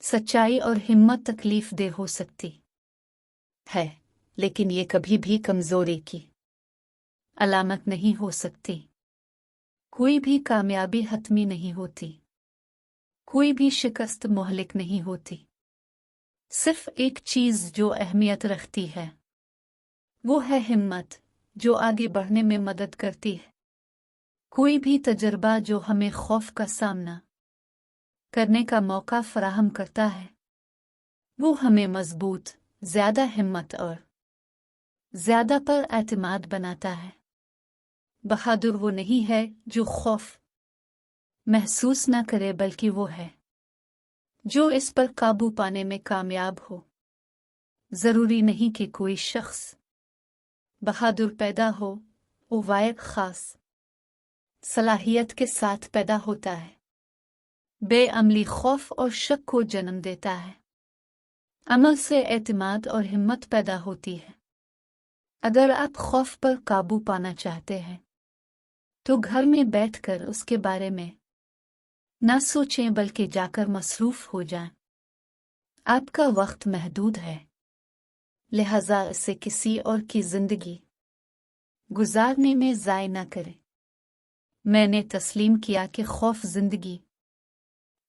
सच्चाई और हिम्मत तकलीफ दे हो सकती है, लेकिन ये कभी भी कमजोरी की अलामत नहीं हो सकती। कोई भी कामयाबी हतमी नहीं होती, कोई भी शिकस्त मोहलिक नहीं होती। सिर्फ एक चीज जो अहमियत रखती है वो है हिम्मत, जो आगे बढ़ने में मदद करती है। कोई भी तजर्बा जो हमें खौफ का सामना करने का मौका फराहम करता है वो हमें मजबूत, ज्यादा हिम्मत और ज्यादा पर एतमाद बनाता है। बहादुर वो नहीं है जो खौफ महसूस न करे, बल्कि वो है जो इस पर काबू पाने में कामयाब हो। जरूरी नहीं कि कोई शख्स बहादुर पैदा हो, वो वायक खास सलाहियत के साथ पैदा होता है। बेअमली खौफ और शक को जन्म देता है, अमल से एतमाद और हिम्मत पैदा होती है। अगर आप खौफ पर काबू पाना चाहते हैं तो घर में बैठकर उसके बारे में न सोचें, बल्कि जाकर मसरूफ हो जाएं। आपका वक्त महदूद है, लिहाजा इसे किसी और की जिंदगी गुजारने में ज़ाय न करें। मैंने तस्लीम किया कि खौफ जिंदगी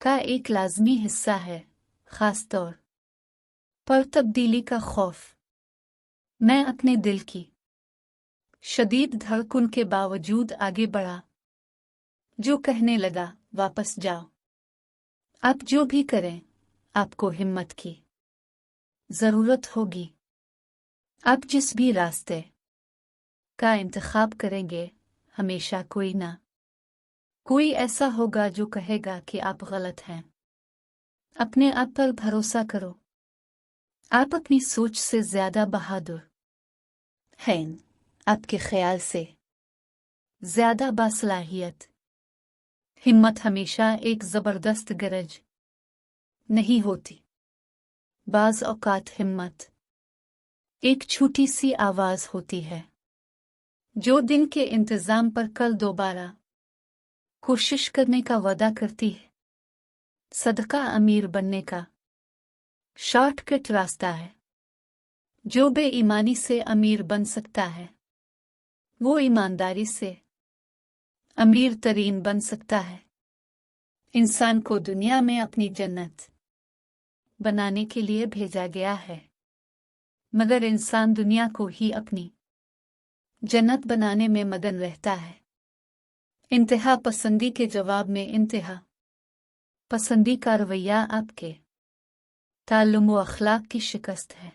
का एक लाजमी हिस्सा है, खास तौर पर तब्दीली का खौफ। मैं अपने दिल की शदीद धड़कन के बावजूद आगे बढ़ा, जो कहने लगा वापस जाओ। आप जो भी करें, आपको हिम्मत की जरूरत होगी। आप जिस भी रास्ते का इंतखाब करेंगे, हमेशा कोई ना कोई ऐसा होगा जो कहेगा कि आप गलत हैं। अपने आप पर भरोसा करो। आप अपनी सोच से ज्यादा बहादुर हैं, आपके ख्याल से ज्यादा बासलाहियत। हिम्मत हमेशा एक जबरदस्त गरज नहीं होती। बाज औकात हिम्मत एक छोटी सी आवाज होती है जो दिन के इंतजाम पर कल दोबारा कोशिश करने का वादा करती है। सदका अमीर बनने का शॉर्टकट रास्ता है। जो बेईमानी से अमीर बन सकता है वो ईमानदारी से अमीर तरीन बन सकता है। इंसान को दुनिया में अपनी जन्नत बनाने के लिए भेजा गया है, मगर इंसान दुनिया को ही अपनी जन्नत बनाने में मगन रहता है। इंतहा पसंदी के जवाब में इंतहा पसंदी का रवैया आपके ताल्लुम व अखलाक की शिकस्त है।